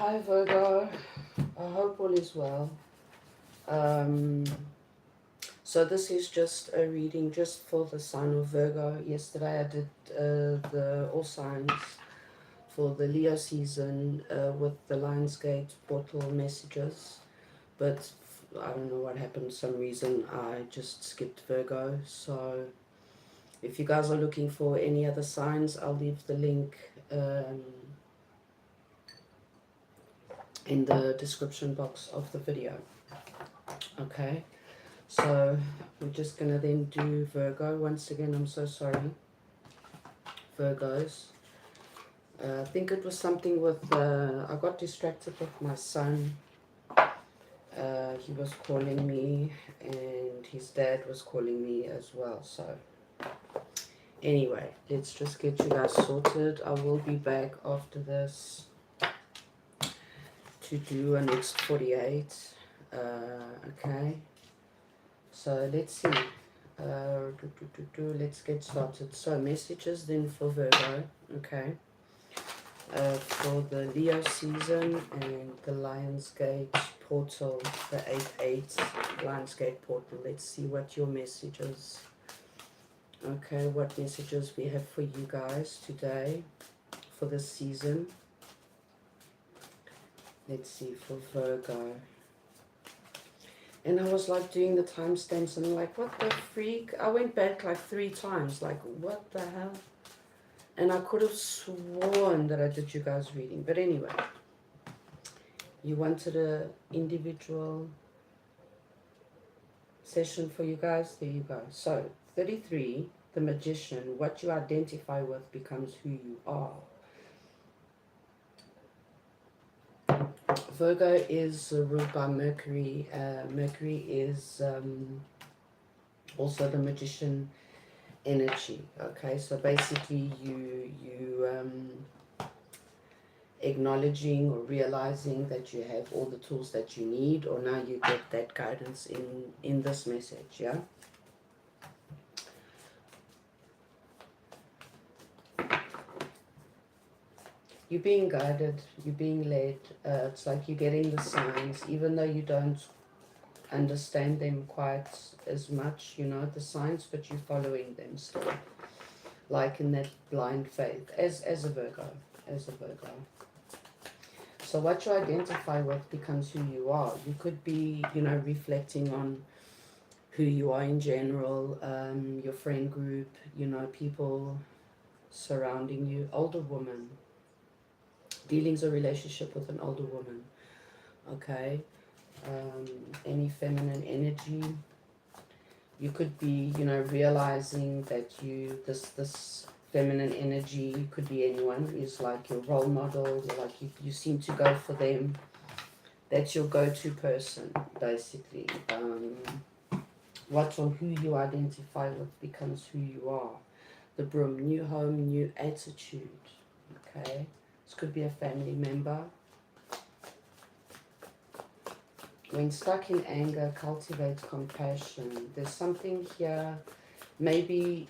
Hi Virgo, I hope all is well. Um, so this is just a reading just for the sign of Virgo. Yesterday I did the all signs for the Leo season with the Lionsgate portal messages, but I don't know what happened. For some reason I just skipped Virgo. So if you guys are looking for any other signs, I'll leave the link in the description box of the video. Okay. So we're just going to then do Virgo. Once again, I'm so sorry, Virgos. I think it was something with, I got distracted with my son. He was calling me and his dad was calling me as well. So anyway, let's just get you guys sorted. I will be back after this to do a next 48. Okay. So let's see. Let's get started. So messages then for Virgo, okay, for the Leo season and the Lionsgate portal, the 8-8 Lionsgate portal. Let's see what your messages, okay, what messages we have for you guys today for this season. Let's see for Virgo. And I was like doing the timestamps and I'm like, what the freak? I went back like 3 times, like what the hell? And I could have sworn that I did you guys reading. But anyway, you wanted a individual session for you guys. There you go. So 33, the magician, what you identify with becomes who you are. Virgo is ruled by Mercury. Mercury is also the magician energy. Okay, so basically you acknowledging or realizing that you have all the tools that you need, or now you get that guidance in this message. Yeah, you're being guided, you're being led. It's like you're getting the signs even though you don't understand them quite as much, you know, the signs, but you're following them still, like in that blind faith as a Virgo. So what you identify with becomes who you are. You could be, you know, reflecting on who you are in general, your friend group, you know, people surrounding you, older woman, dealings or relationship with an older woman, okay, any feminine energy. You could be, you know, realizing that this feminine energy, could be anyone, is like your role model. You're like, you seem to go for them. That's your go-to person, basically. What or who you identify with becomes who you are. The broom, new home, new attitude. Okay, this could be a family member. When stuck in anger, cultivate compassion. There's something here. Maybe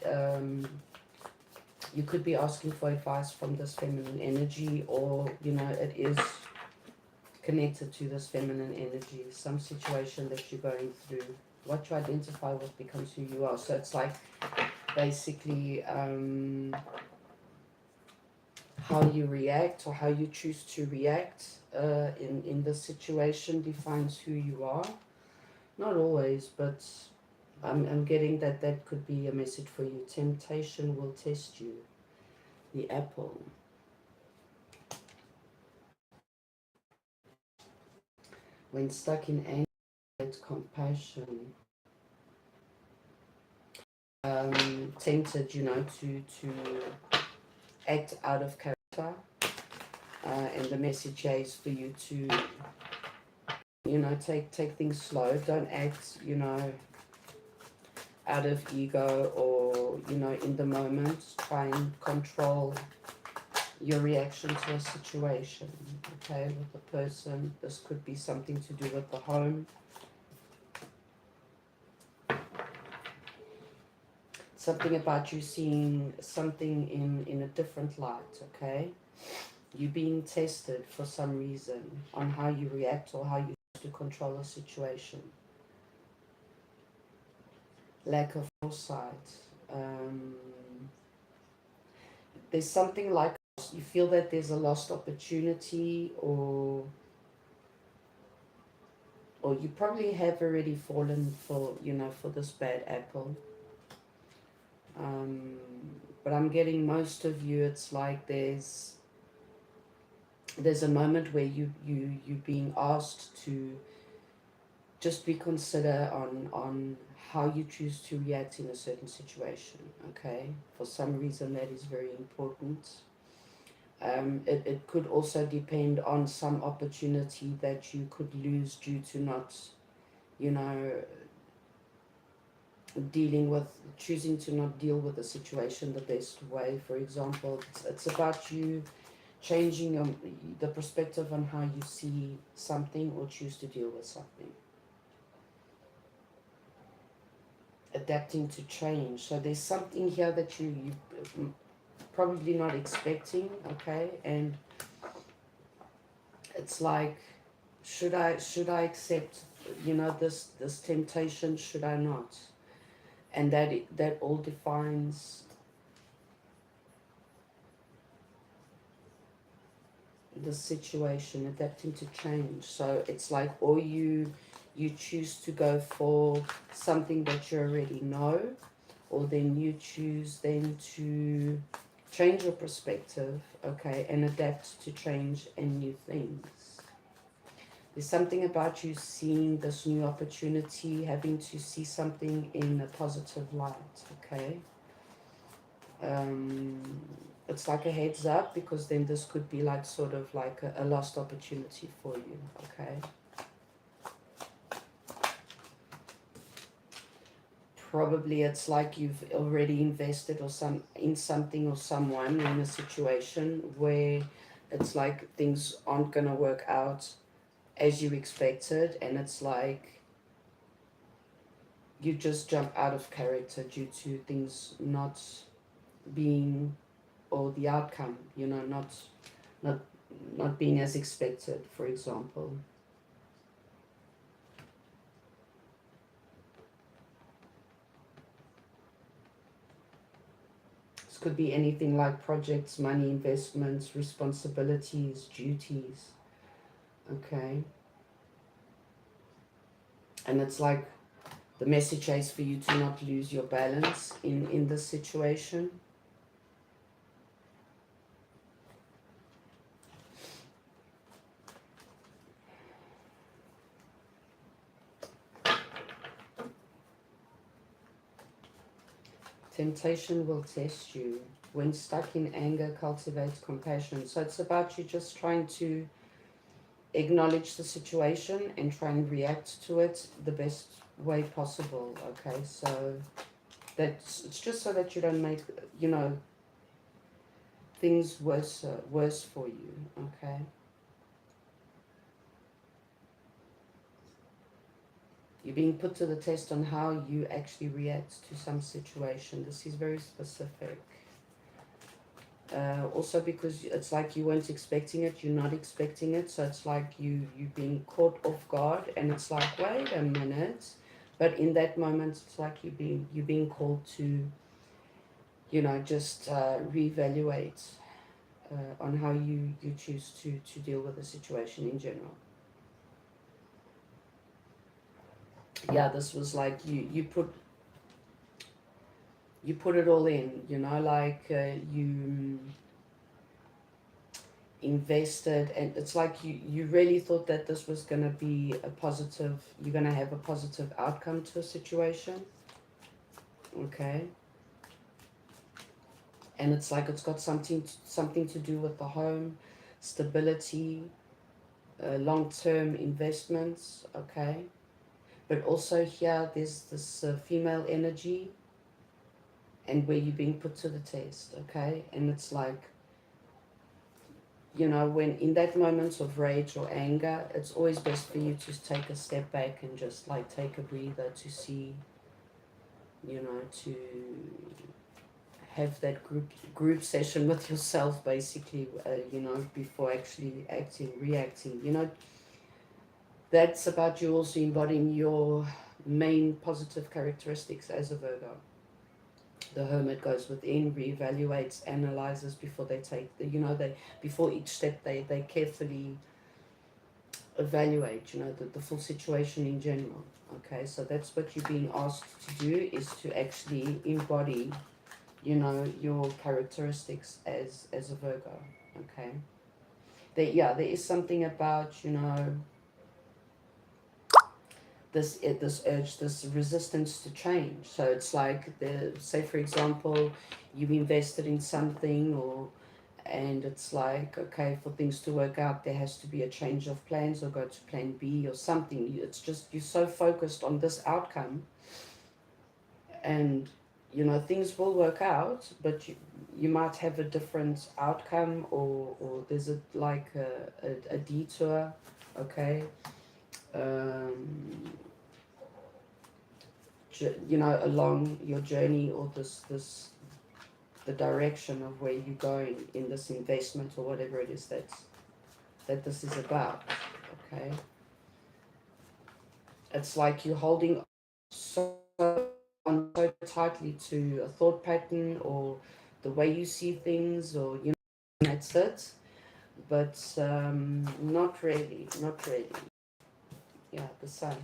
you could be asking for advice from this feminine energy, or, you know, it is connected to this feminine energy, some situation that you're going through. What you identify with becomes who you are. So it's like basically how you react, or how you choose to react in this situation defines who you are. Not always, but I'm getting that that could be a message for you. Temptation will test you. The apple. When stuck in anger, it's compassion. Tempted, you know, to act out of character. And the message here is for you to, you know, take things slow. Don't act, you know, out of ego, or, you know, in the moment. Try and control your reaction to a situation, okay, with the person. This could be something to do with the home. Something about you seeing something in a different light, okay? You're being tested for some reason on how you react or how you choose to control a situation. Lack of foresight. Um, there's something like you feel that there's a lost opportunity, or you probably have already fallen for, for this bad apple. Um, but I'm getting most of you, it's like there's a moment where you're being asked to just be consider on how you choose to react in a certain situation. Okay, for some reason that is very important. It could also depend on some opportunity that you could lose due to not, you know, choosing to not deal with the situation the best way. For example, it's about you changing the perspective on how you see something or choose to deal with something. Adapting to change. So there's something here that you probably not expecting, okay? And it's like, should I accept, this temptation? Should I not? And that all defines the situation. Adapting to change. So it's like, or you choose to go for something that you already know, or then you choose then to change your perspective, okay, and adapt to change and new things. There's something about you seeing this new opportunity, having to see something in a positive light, okay? It's like a heads up, because then this could be like sort of like a lost opportunity for you, okay? Probably it's like you've already invested in something or someone in a situation where it's like things aren't going to work out as you expected, and it's like you just jump out of character due to things not being, or the outcome, not not being as expected, for example. This could be anything like projects, money, investments, responsibilities, duties, okay? And it's like the message is for you to not lose your balance in this situation. Temptation will test you. When stuck in anger, cultivate compassion. So it's about you just trying to acknowledge the situation and try and react to it the best way possible, okay? So it's just so that you don't make, things worse for you, okay? You're being put to the test on how you actually react to some situation. This is very specific. Also because it's like you weren't expecting it, you're not expecting it, so it's like you being caught off guard, and it's like, wait a minute. But in that moment, it's like you're being called to, just reevaluate on how you choose to deal with the situation in general. Yeah, this was like you put it all in, like you invested, and it's like you really thought that this was going to be you're going to have a positive outcome to a situation, okay? And it's like it's got something to do with the home, stability, long-term investments, okay? But also here there's this female energy, and where you're being put to the test, okay? And it's like, when in that moment of rage or anger, it's always best for you to take a step back and just like take a breather to see, to have that group session with yourself, basically, you know, before actually reacting. You know, that's about you also embodying your main positive characteristics as a Virgo. The hermit goes within, reevaluates, analyzes before they take the, you know, they before each step they carefully evaluate, you know, the full situation in general. Okay, so that's what you're being asked to do, is to actually embody, you know, your characteristics as a Virgo. Okay, there is something about, you know, this urge, this resistance to change. So it's like, say for example, you invested in something, or and it's like, okay, for things to work out there has to be a change of plans, or go to plan B or something. It's just you're so focused on this outcome, and you know things will work out, but you might have a different outcome, or there's a detour. Okay, um, you know, along your journey, or this the direction of where you're going in this investment, or whatever it is that this is about. Okay, it's like you're holding so on so tightly to a thought pattern, or the way you see things, or you know, that's it. But not really, not really. Yeah, the sun.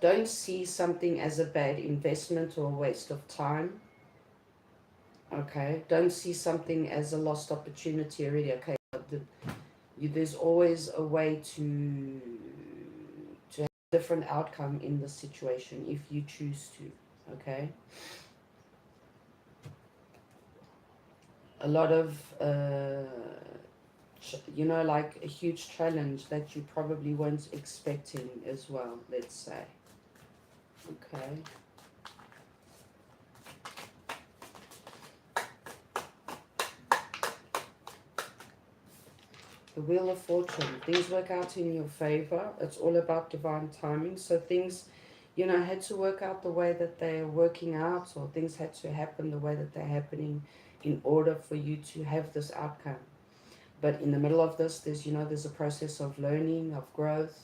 Don't see something as a bad investment or a waste of time. Okay, don't see something as a lost opportunity already. Okay, there's always a way to have a different outcome in the situation if you choose to. Okay, a lot of you know, like a huge challenge that you probably weren't expecting as well, let's say. Okay. The Wheel of Fortune. Things work out in your favor. It's all about divine timing. So things, you know, had to work out the way that they're working out, or things had to happen the way that they're happening in order for you to have this outcome. But in the middle of this, there's, you know, there's a process of learning, of growth.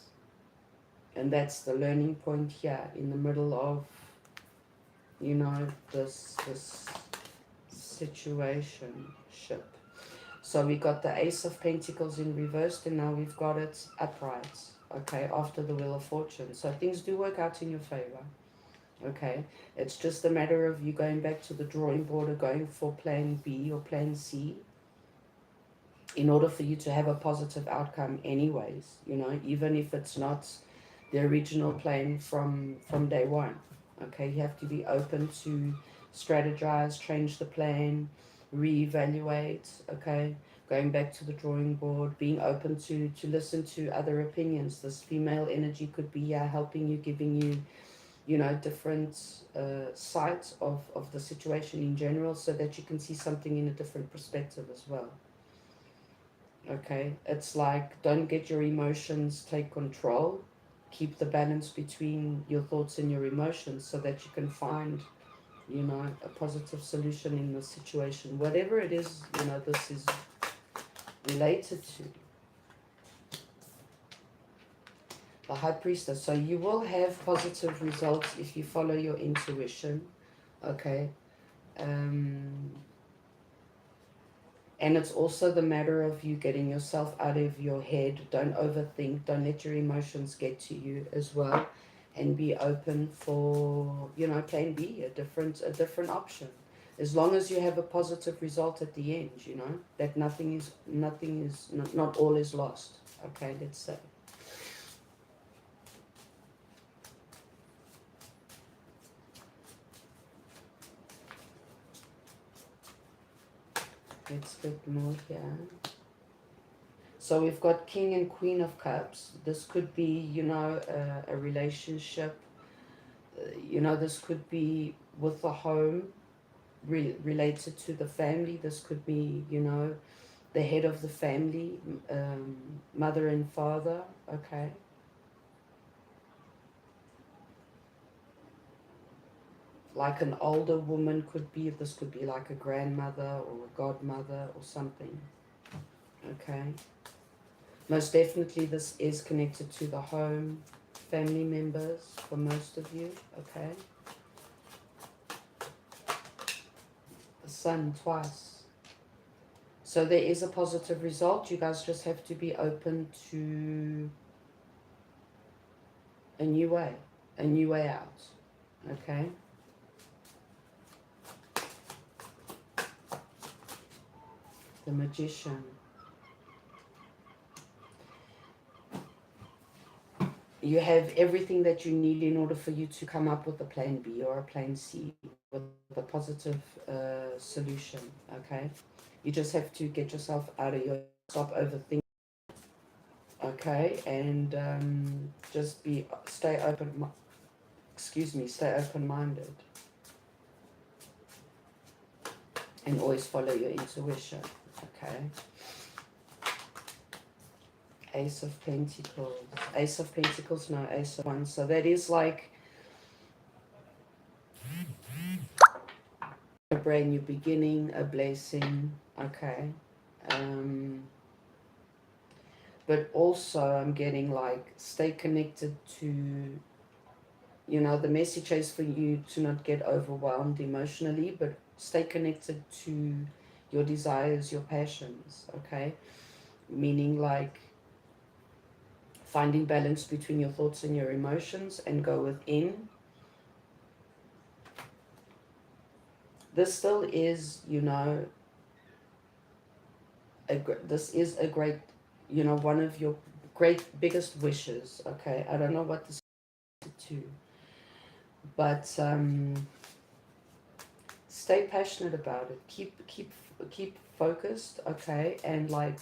And that's the learning point here in the middle of, you know, this situationship. So we got the Ace of Pentacles in reversed, and now we've got it upright, okay, after the Wheel of Fortune. So things do work out in your favor, okay? It's just a matter of you going back to the drawing board, or going for plan B or plan C, in order for you to have a positive outcome anyways, you know, even if it's not the original plan from day one. Okay, you have to be open to strategize, change the plan, reevaluate. Okay, going back to the drawing board, being open to listen to other opinions. This female energy could be helping you, giving you, you know, different sight of the situation in general, so that you can see something in a different perspective as well. Okay, it's like, don't get your emotions take control. Keep the balance between your thoughts and your emotions, so that you can find, you know, a positive solution in the situation, whatever it is, you know, this is related to. The High Priestess. So you will have positive results if you follow your intuition. Okay. And it's also the matter of you getting yourself out of your head. Don't overthink. Don't let your emotions get to you as well. And be open for, you know, plan B, a different option. As long as you have a positive result at the end, you know, that not all is lost. Okay, let's say. Let's get more here. So we've got King and Queen of Cups. This could be, you know, a relationship you know, this could be with the home, related to the family. This could be, you know, the head of the family, mother and father, okay? Like an older woman could be, this could be like a grandmother or a godmother or something, okay? Most definitely this is connected to the home, family members for most of you, okay? The sun twice. So there is a positive result. You guys just have to be open to a new way out, okay? The Magician. You have everything that you need in order for you to come up with a plan B or a plan C with a positive solution, okay? You just have to get yourself out of your, stop overthinking, okay? And just stay stay open-minded and always follow your intuition, okay? Ace of Pentacles. Ace of Pentacles, no, Ace of Wands. So that is like a brand new beginning, a blessing, okay? But also I'm getting like, stay connected to, you know, the message is for you to not get overwhelmed emotionally, but stay connected to your desires, your passions, okay? Meaning like finding balance between your thoughts and your emotions and go within. This still is, you know, this is a great, you know, one of your great biggest wishes, okay? I don't know what this is to, but stay passionate about it. Keep focused, okay? And like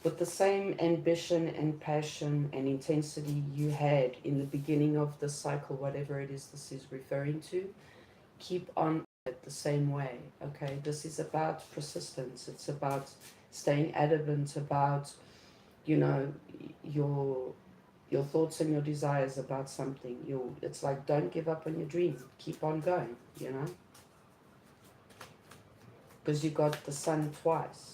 with the same ambition and passion and intensity you had in the beginning of the cycle, whatever it is this is referring to, keep on it the same way, okay? This is about persistence. It's about staying adamant about, you know, your thoughts and your desires about something. It's like, don't give up on your dream. Keep on going, you know? Because you got the sun twice.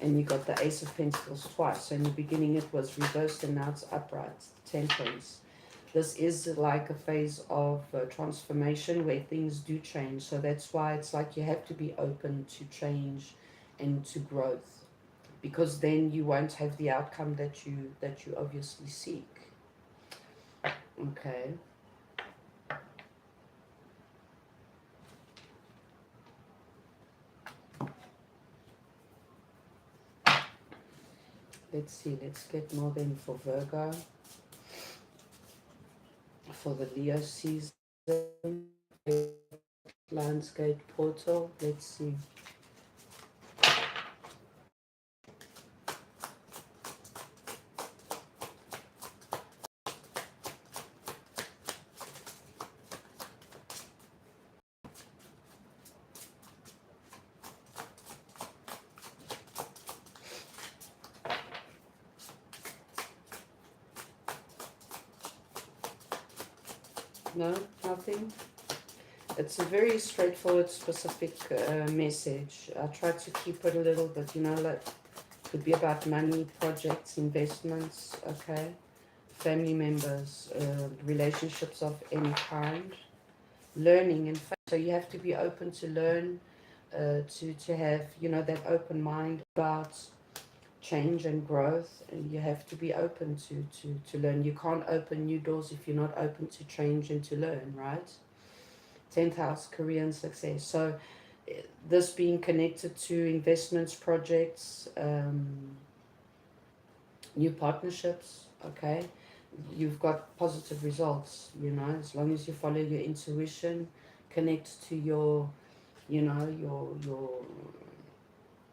And you got the Ace of Pentacles twice. So in the beginning it was reversed and now it's upright. Temperance. This is like a phase of transformation where things do change. So that's why it's like you have to be open to change and to growth. Because then you won't have the outcome that you obviously seek. Okay. Let's see, let's get more then for Virgo. For the Leo season. Landscape portal. Let's see. No, nothing. It's a very straightforward, specific message. I try to keep it a little bit, you know, like could be about money, projects, investments, okay, family members, relationships of any kind, learning. In fact, so you have to be open to learn, to have, you know, that open mind about change and growth. And you have to be open to learn. You can't open new doors if you're not open to change and to learn, right? 10th house, career and success. So this being connected to investments, projects, new partnerships, okay? You've got positive results, you know, as long as you follow your intuition, connect to your, you know, your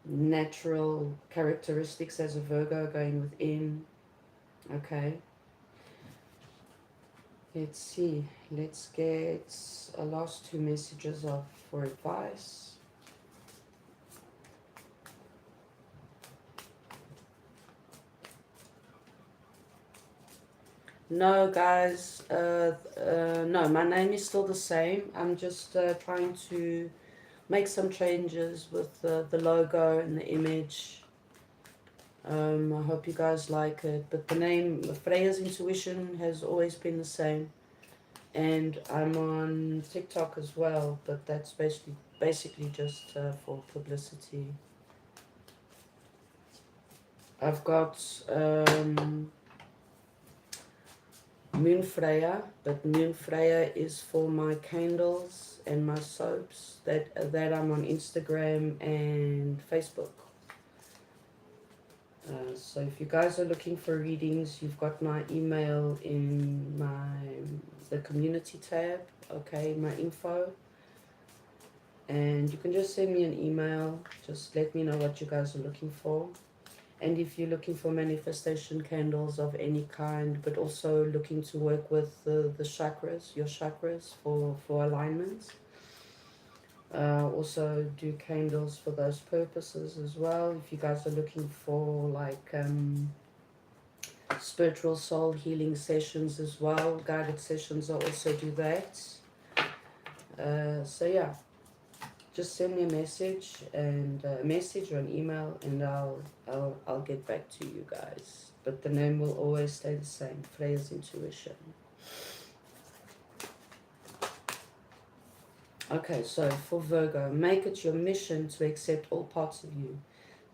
natural characteristics as a Virgo going within, okay? Let's see. Let's get a last two messages of for advice. No, guys. No, my name is still the same. I'm just trying to make some changes with the logo and the image. I hope you guys like it. But the name Freya's Intuition has always been the same. And I'm on TikTok as well, but that's basically just for publicity. I've got Moon Freya, but Moon Freya is for my candles and my soaps that I'm on Instagram and Facebook. So if you guys are looking for readings, you've got my email in the community tab, okay, my info. And you can just send me an email. Just let me know what you guys are looking for. And if you're looking for manifestation candles of any kind, but also looking to work with the chakras, your chakras for alignments. Also do candles for those purposes as well. If you guys are looking for like spiritual soul healing sessions as well, guided sessions, I also do that. So yeah, just send me a message and or an email, and I'll get back to you guys. But the name will always stay the same, Freya's Intuition. Okay, so for Virgo, make it your mission to accept all parts of you,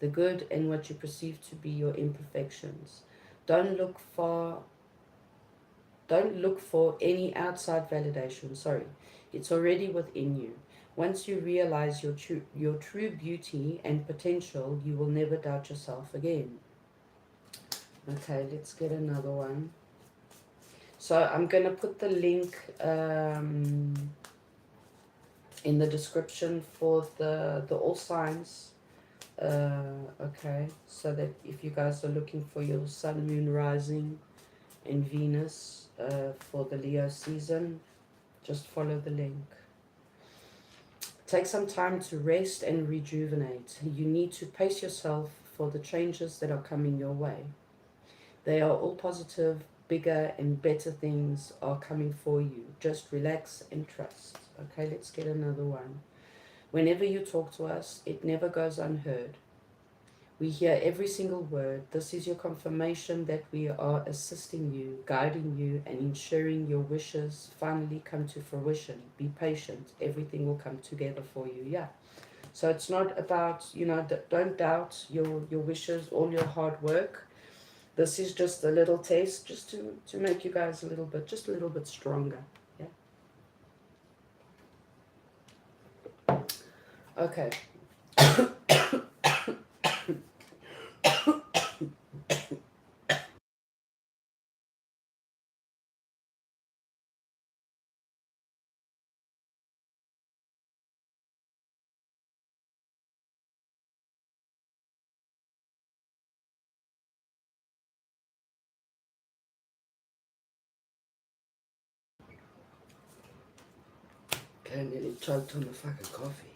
the good and what you perceive to be your imperfections. Don't look for any outside validation. Sorry, it's already within you. Once you realize your true beauty and potential, you will never doubt yourself again. Okay, let's get another one. So I'm gonna put the link in the description for the all signs. Okay, so that if you guys are looking for your sun, moon, rising, and Venus for the Leo season, just follow the link. Take some time to rest and rejuvenate. You need to pace yourself for the changes that are coming your way. They are all positive, bigger and better things are coming for you. Just relax and trust. Okay, let's get another one. Whenever you talk to us, it never goes unheard. We hear every single word. This is your confirmation that we are assisting you, guiding you, and ensuring your wishes finally come to fruition. Be patient. Everything will come together for you. Yeah. So it's not about, don't doubt your wishes, all your hard work. This is just a little taste just to make you guys a little bit stronger. Yeah. Okay. Okay, I nearly choked on the fucking coffee.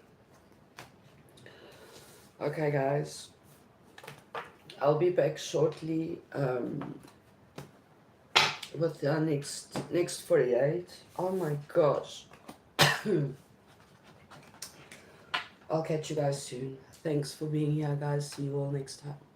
Okay, guys. I'll be back shortly with our next 48. Oh my gosh. I'll catch you guys soon. Thanks for being here, guys. See you all next time.